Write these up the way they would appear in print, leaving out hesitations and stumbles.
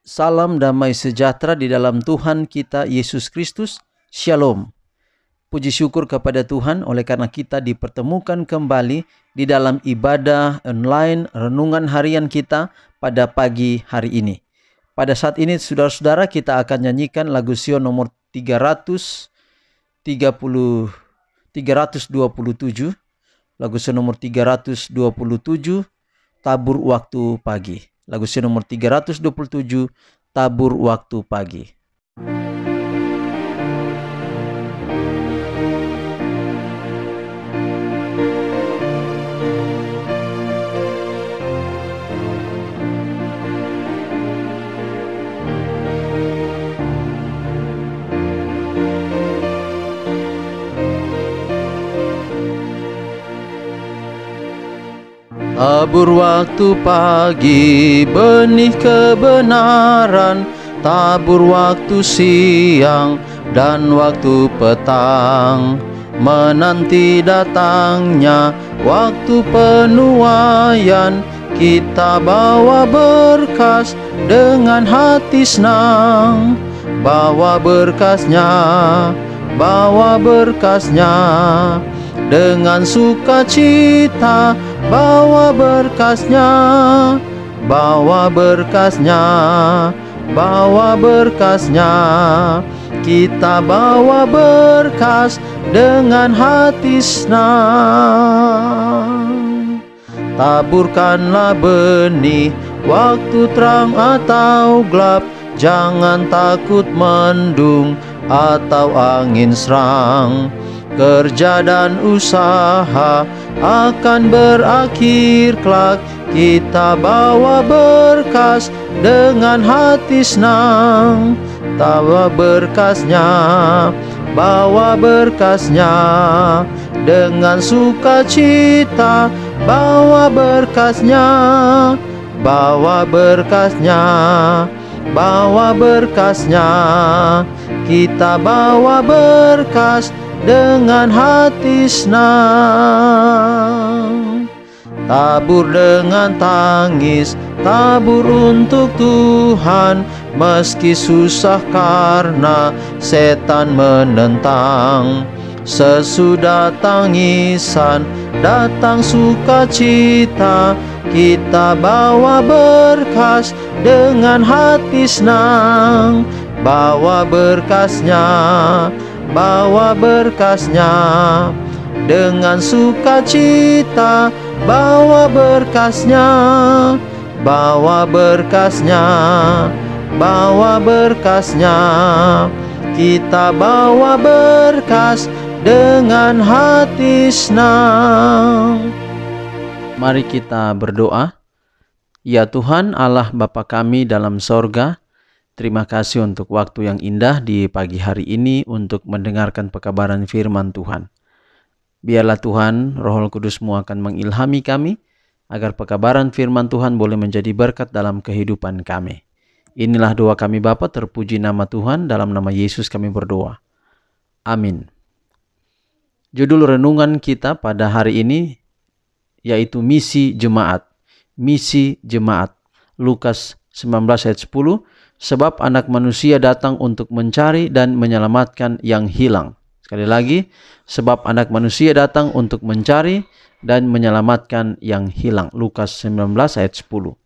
Salam damai sejahtera di dalam Tuhan kita Yesus Kristus. Shalom. Puji syukur kepada Tuhan oleh karena kita dipertemukan kembali di dalam ibadah online renungan harian kita pada pagi hari ini. Pada saat ini saudara-saudara kita akan nyanyikan lagu Sion nomor 327. Lagu Sion nomor 327, Tabur Waktu Pagi. Lagu Sion nomor 327, Tabur Waktu Pagi. Tabur waktu pagi, benih kebenaran. Tabur waktu siang dan waktu petang. Menanti datangnya waktu penuaian. Kita bawa berkas dengan hati senang. Bawa berkasnya dengan sukacita. Bawa berkasnya, kita bawa berkas dengan hati senang. Taburkanlah benih, waktu terang atau gelap. Jangan takut mendung atau angin serang. Kerja dan usaha akan berakhir kelak. Kita bawa berkas dengan hati senang. Bawa berkasnya dengan sukacita. Bawa berkasnya, kita bawa berkas dengan hati senang. Tabur dengan tangis, tabur untuk Tuhan. Meski susah karena setan menentang. Sesudah tangisan datang sukacita. Kita bawa berkas dengan hati senang. Bawa berkasnya dengan sukacita. Bawa berkasnya, kita bawa berkas dengan hati senang. Mari kita berdoa. Ya Tuhan Allah Bapa kami dalam sorga, terima kasih untuk waktu yang indah di pagi hari ini untuk mendengarkan pekabaran firman Tuhan. Biarlah Tuhan, Roh Kudus-Mu akan mengilhami kami, agar pekabaran firman Tuhan boleh menjadi berkat dalam kehidupan kami. Inilah doa kami Bapa, terpuji nama Tuhan, dalam nama Yesus kami berdoa. Amin. Judul renungan kita pada hari ini yaitu Misi Jemaat. Misi Jemaat. Lukas 19 ayat 10. Sebab anak manusia datang untuk mencari dan menyelamatkan yang hilang. Sekali lagi, sebab anak manusia datang untuk mencari dan menyelamatkan yang hilang. Lukas 19 ayat 10.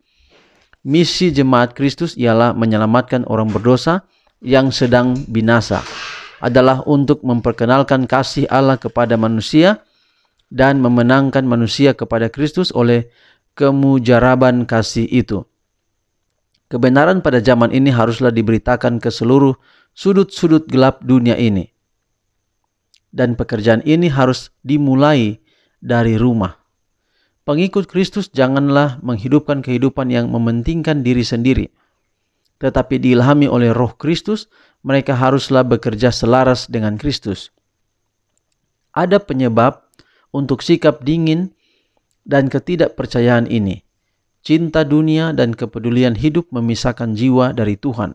Misi jemaat Kristus ialah menyelamatkan orang berdosa yang sedang binasa. Adalah untuk memperkenalkan kasih Allah kepada manusia dan memenangkan manusia kepada Kristus oleh kemujaraban kasih itu. Kebenaran pada zaman ini haruslah diberitakan ke seluruh sudut-sudut gelap dunia ini. Dan pekerjaan ini harus dimulai dari rumah. Pengikut Kristus janganlah menghidupkan kehidupan yang mementingkan diri sendiri. Tetapi diilhami oleh Roh Kristus, mereka haruslah bekerja selaras dengan Kristus. Ada penyebab untuk sikap dingin dan ketidakpercayaan ini. Cinta dunia dan kepedulian hidup memisahkan jiwa dari Tuhan.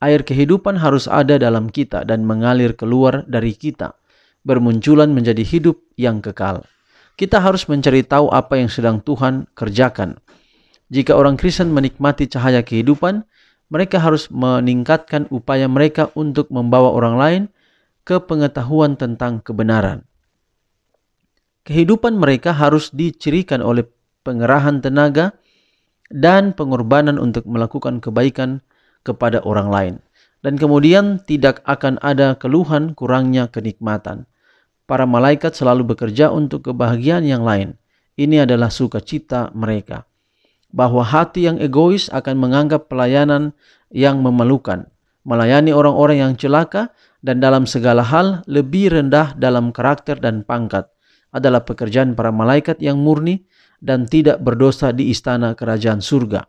Air kehidupan harus ada dalam kita dan mengalir keluar dari kita, bermunculan menjadi hidup yang kekal. Kita harus mencari tahu apa yang sedang Tuhan kerjakan. Jika orang Kristen menikmati cahaya kehidupan, mereka harus meningkatkan upaya mereka untuk membawa orang lain ke pengetahuan tentang kebenaran. Kehidupan mereka harus dicirikan oleh pengerahan tenaga dan pengorbanan untuk melakukan kebaikan kepada orang lain. Dan kemudian tidak akan ada keluhan kurangnya kenikmatan. Para malaikat selalu bekerja untuk kebahagiaan yang lain. Ini adalah sukacita mereka. Bahwa hati yang egois akan menganggap pelayanan yang memalukan, melayani orang-orang yang celaka dan dalam segala hal lebih rendah dalam karakter dan pangkat adalah pekerjaan para malaikat yang murni dan tidak berdosa di istana kerajaan surga.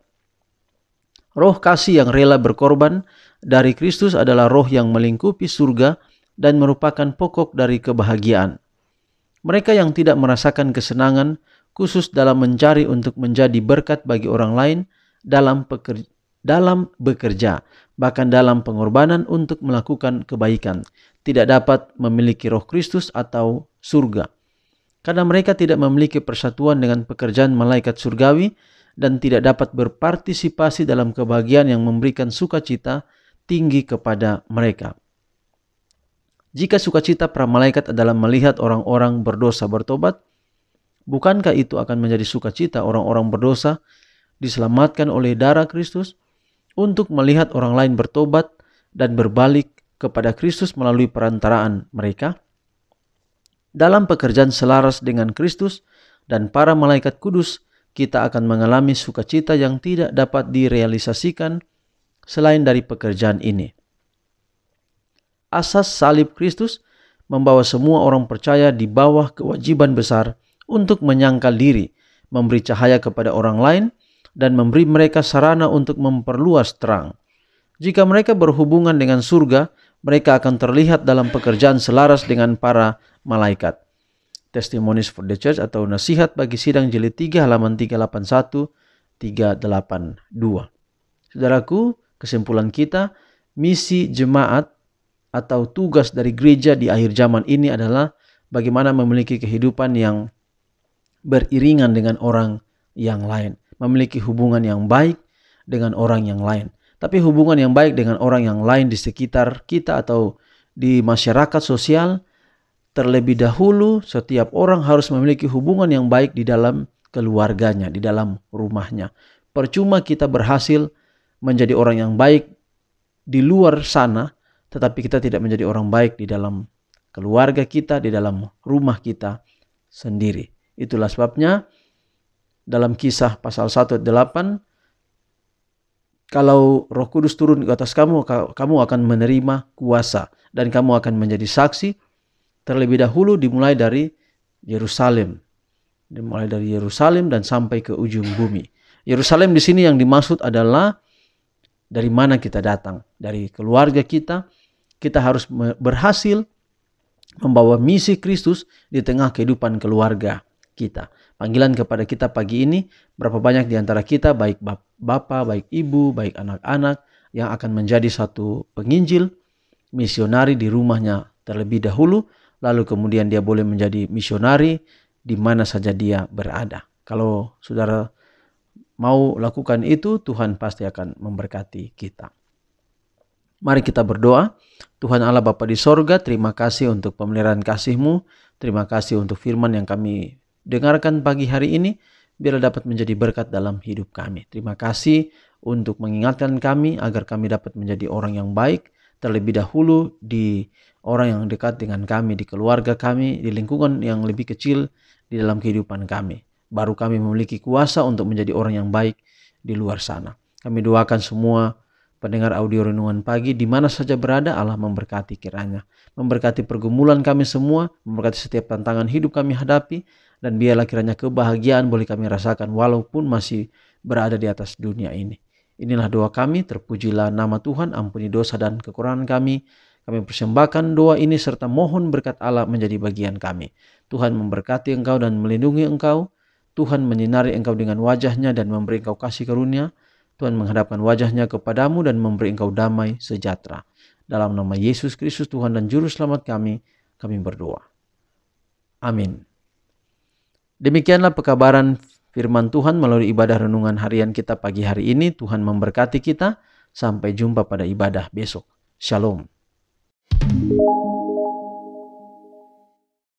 Roh kasih yang rela berkorban dari Kristus adalah roh yang melingkupi surga dan merupakan pokok dari kebahagiaan. Mereka yang tidak merasakan kesenangan khusus dalam mencari untuk menjadi berkat bagi orang lain dalam bekerja, bahkan dalam pengorbanan untuk melakukan kebaikan, tidak dapat memiliki roh Kristus atau surga. Karena mereka tidak memiliki persatuan dengan pekerjaan malaikat surgawi dan tidak dapat berpartisipasi dalam kebahagiaan yang memberikan sukacita tinggi kepada mereka. Jika sukacita para malaikat adalah melihat orang-orang berdosa bertobat, bukankah itu akan menjadi sukacita orang-orang berdosa diselamatkan oleh darah Kristus untuk melihat orang lain bertobat dan berbalik kepada Kristus melalui perantaraan mereka? Dalam pekerjaan selaras dengan Kristus dan para malaikat kudus, kita akan mengalami sukacita yang tidak dapat direalisasikan selain dari pekerjaan ini. Asas salib Kristus membawa semua orang percaya di bawah kewajiban besar untuk menyangkal diri, memberi cahaya kepada orang lain, dan memberi mereka sarana untuk memperluas terang. Jika mereka berhubungan dengan surga, mereka akan terlihat dalam pekerjaan selaras dengan para malaikat. Testimonies for the Church atau Nasihat bagi Sidang Jilid 3 halaman 381-382. Saudaraku, kesimpulan kita, misi jemaat atau tugas dari gereja di akhir zaman ini adalah bagaimana memiliki kehidupan yang beriringan dengan orang yang lain, memiliki hubungan yang baik dengan orang yang lain. Tapi hubungan yang baik dengan orang yang lain di sekitar kita atau di masyarakat sosial, terlebih dahulu setiap orang harus memiliki hubungan yang baik di dalam keluarganya, di dalam rumahnya. Percuma kita berhasil menjadi orang yang baik di luar sana, tetapi kita tidak menjadi orang baik di dalam keluarga kita, di dalam rumah kita sendiri. Itulah sebabnya dalam Kisah pasal 1 ayat 8, kalau Roh Kudus turun ke atas kamu, kamu akan menerima kuasa dan kamu akan menjadi saksi. Terlebih dahulu dimulai dari Yerusalem. Dimulai dari Yerusalem dan sampai ke ujung bumi. Yerusalem di sini yang dimaksud adalah dari mana kita datang, dari keluarga kita. Kita harus berhasil membawa misi Kristus di tengah kehidupan keluarga kita. Panggilan kepada kita pagi ini, berapa banyak di antara kita, baik bapak, baik ibu, baik anak-anak, yang akan menjadi satu penginjil, misionari di rumahnya terlebih dahulu, lalu kemudian dia boleh menjadi misionari di mana saja dia berada. Kalau saudara mau lakukan itu, Tuhan pasti akan memberkati kita. Mari kita berdoa. Tuhan Allah Bapa di sorga, terima kasih untuk pemeliharaan kasih-Mu. Terima kasih untuk firman yang kami dengarkan pagi hari ini, biar dapat menjadi berkat dalam hidup kami. Terima kasih untuk mengingatkan kami agar kami dapat menjadi orang yang baik, terlebih dahulu di orang yang dekat dengan kami, di keluarga kami, di lingkungan yang lebih kecil di dalam kehidupan kami. Baru kami memiliki kuasa untuk menjadi orang yang baik di luar sana. Kami doakan semua pendengar audio renungan pagi di mana saja berada, Allah memberkati kiranya. Memberkati pergumulan kami semua, memberkati setiap tantangan hidup kami hadapi, dan biarlah kiranya kebahagiaan boleh kami rasakan walaupun masih berada di atas dunia ini. Inilah doa kami, terpujilah nama Tuhan, ampuni dosa dan kekurangan kami. Kami persembahkan doa ini serta mohon berkat Allah menjadi bagian kami. Tuhan memberkati engkau dan melindungi engkau. Tuhan menyinari engkau dengan wajahnya dan memberi engkau kasih karunia. Tuhan menghadapkan wajahnya kepadamu dan memberi engkau damai sejahtera. Dalam nama Yesus Kristus Tuhan dan Juru Selamat kami berdoa. Amin. Demikianlah pekabaran firman Tuhan melalui ibadah renungan harian kita pagi hari ini. Tuhan memberkati kita. Sampai jumpa pada ibadah besok. Shalom.